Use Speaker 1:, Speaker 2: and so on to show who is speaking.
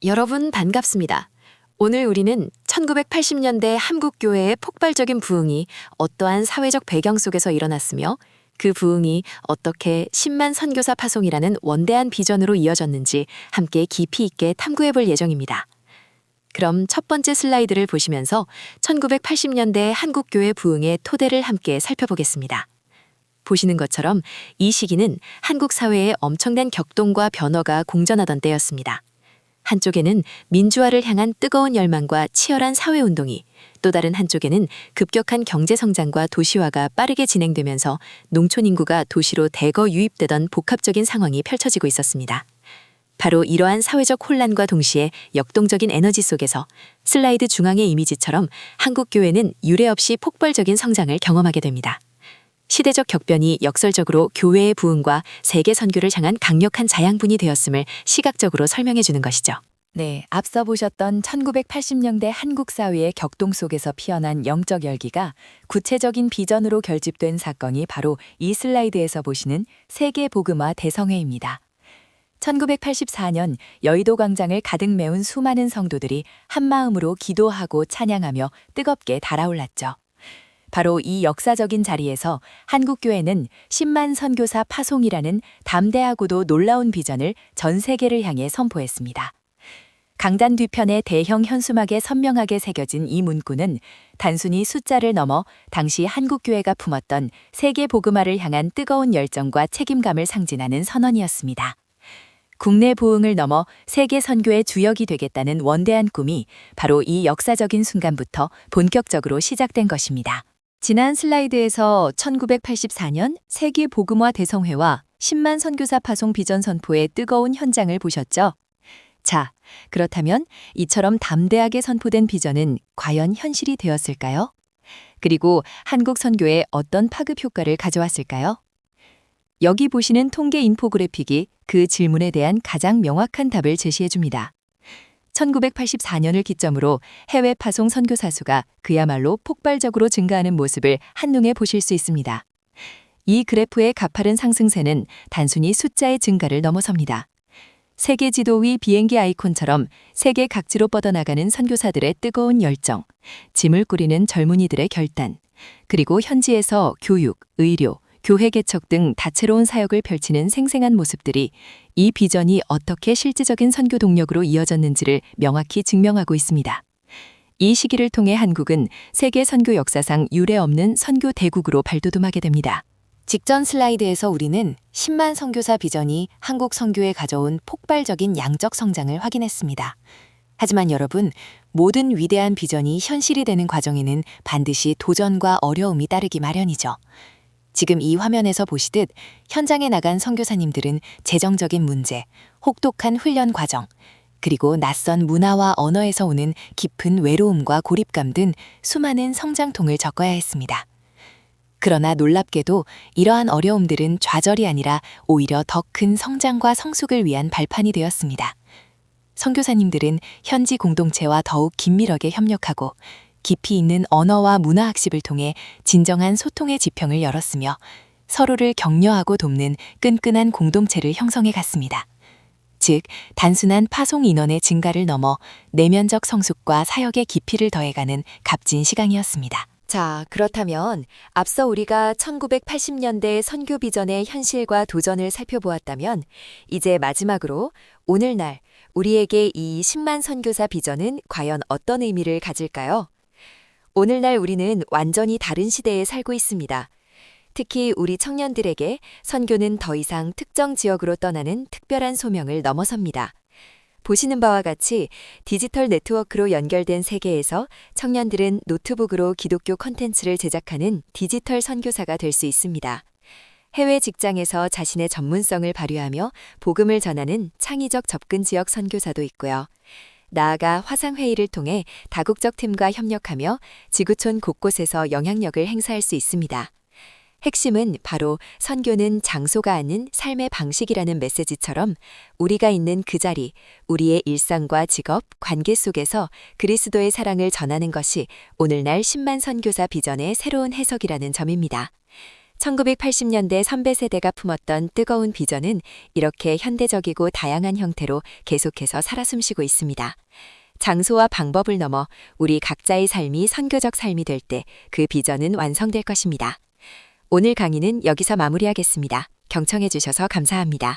Speaker 1: 여러분 반갑습니다. 오늘 우리는 1980년대 한국 교회의 폭발적인 부흥이 어떠한 사회적 배경 속에서 일어났으며 그 부흥이 어떻게 10만 선교사 파송이라는 원대한 비전으로 이어졌는지 함께 깊이 있게 탐구해 볼 예정입니다. 그럼 첫 번째 슬라이드를 보시면서 1980년대 한국 교회 부흥의 토대를 함께 살펴보겠습니다. 보시는 것처럼 이 시기는 한국 사회에 엄청난 격동과 변화가 공존하던 때였습니다. 한쪽에는 민주화를 향한 뜨거운 열망과 치열한 사회운동이, 또 다른 한쪽에는 급격한 경제성장과 도시화가 빠르게 진행되면서 농촌 인구가 도시로 대거 유입되던 복합적인 상황이 펼쳐지고 있었습니다. 바로 이러한 사회적 혼란과 동시에 역동적인 에너지 속에서 슬라이드 중앙의 이미지처럼 한국 교회는 유례 없이 폭발적인 성장을 경험하게 됩니다. 시대적 격변이 역설적으로 교회의 부흥과 세계 선교를 향한 강력한 자양분이 되었음을 시각적으로 설명해 주는 것이죠.
Speaker 2: 네, 앞서 보셨던 1980년대 한국 사회의 격동 속에서 피어난 영적 열기가 구체적인 비전으로 결집된 사건이 바로 이 슬라이드에서 보시는 세계 복음화 대성회입니다. 1984년 여의도 광장을 가득 메운 수많은 성도들이 한마음으로 기도하고 찬양하며 뜨겁게 달아올랐죠. 바로 이 역사적인 자리에서 한국교회는 10만 선교사 파송이라는 담대하고도 놀라운 비전을 전 세계를 향해 선포했습니다. 강단 뒤편의 대형 현수막에 선명하게 새겨진 이 문구는 단순히 숫자를 넘어 당시 한국교회가 품었던 세계 복음화를 향한 뜨거운 열정과 책임감을 상징하는 선언이었습니다. 국내 부흥을 넘어 세계 선교의 주역이 되겠다는 원대한 꿈이 바로 이 역사적인 순간부터 본격적으로 시작된 것입니다. 지난 슬라이드에서 1984년 세계 복음화 대성회와 10만 선교사 파송 비전 선포의 뜨거운 현장을 보셨죠? 자, 그렇다면 이처럼 담대하게 선포된 비전은 과연 현실이 되었을까요? 그리고 한국 선교에 어떤 파급 효과를 가져왔을까요? 여기 보시는 통계 인포그래픽이 그 질문에 대한 가장 명확한 답을 제시해 줍니다. 1984년을 기점으로 해외 파송 선교사 수가 그야말로 폭발적으로 증가하는 모습을 한눈에 보실 수 있습니다. 이 그래프의 가파른 상승세는 단순히 숫자의 증가를 넘어섭니다. 세계 지도 위 비행기 아이콘처럼 세계 각지로 뻗어나가는 선교사들의 뜨거운 열정, 짐을 꾸리는 젊은이들의 결단, 그리고 현지에서 교육, 의료, 교회 개척 등 다채로운 사역을 펼치는 생생한 모습들이 이 비전이 어떻게 실질적인 선교 동력으로 이어졌는지를 명확히 증명하고 있습니다. 이 시기를 통해 한국은 세계 선교 역사상 유례 없는 선교 대국으로 발돋움하게 됩니다. 직전 슬라이드에서 우리는 10만 선교사 비전이 한국 선교에 가져온 폭발적인 양적 성장을 확인했습니다. 하지만 여러분, 모든 위대한 비전이 현실이 되는 과정에는 반드시 도전과 어려움이 따르기 마련이죠. 지금 이 화면에서 보시듯 현장에 나간 선교사님들은 재정적인 문제, 혹독한 훈련 과정, 그리고 낯선 문화와 언어에서 오는 깊은 외로움과 고립감 등 수많은 성장통을 겪어야 했습니다. 그러나 놀랍게도 이러한 어려움들은 좌절이 아니라 오히려 더 큰 성장과 성숙을 위한 발판이 되었습니다. 선교사님들은 현지 공동체와 더욱 긴밀하게 협력하고 깊이 있는 언어와 문화 학습을 통해 진정한 소통의 지평을 열었으며 서로를 격려하고 돕는 끈끈한 공동체를 형성해 갔습니다. 즉, 단순한 파송 인원의 증가를 넘어 내면적 성숙과 사역의 깊이를 더해가는 값진 시간이었습니다. 자, 그렇다면 앞서 우리가 1980년대 선교 비전의 현실과 도전을 살펴보았다면 이제 마지막으로 오늘날 우리에게 이 10만 선교사 비전은 과연 어떤 의미를 가질까요? 오늘날 우리는 완전히 다른 시대에 살고 있습니다. 특히 우리 청년들에게 선교는 더 이상 특정 지역으로 떠나는 특별한 소명을 넘어섭니다. 보시는 바와 같이 디지털 네트워크로 연결된 세계에서 청년들은 노트북으로 기독교 콘텐츠를 제작하는 디지털 선교사가 될 수 있습니다. 해외 직장에서 자신의 전문성을 발휘하며 복음을 전하는 창의적 접근 지역 선교사도 있고요. 나아가 화상회의를 통해 다국적 팀과 협력하며 지구촌 곳곳에서 영향력을 행사할 수 있습니다. 핵심은 바로 선교는 장소가 아닌 삶의 방식이라는 메시지처럼 우리가 있는 그 자리, 우리의 일상과 직업, 관계 속에서 그리스도의 사랑을 전하는 것이 오늘날 10만 선교사 비전의 새로운 해석이라는 점입니다. 1980년대 선배 세대가 품었던 뜨거운 비전은 이렇게 현대적이고 다양한 형태로 계속해서 살아 숨쉬고 있습니다. 장소와 방법을 넘어 우리 각자의 삶이 선교적 삶이 될 때 그 비전은 완성될 것입니다. 오늘 강의는 여기서 마무리하겠습니다. 경청해 주셔서 감사합니다.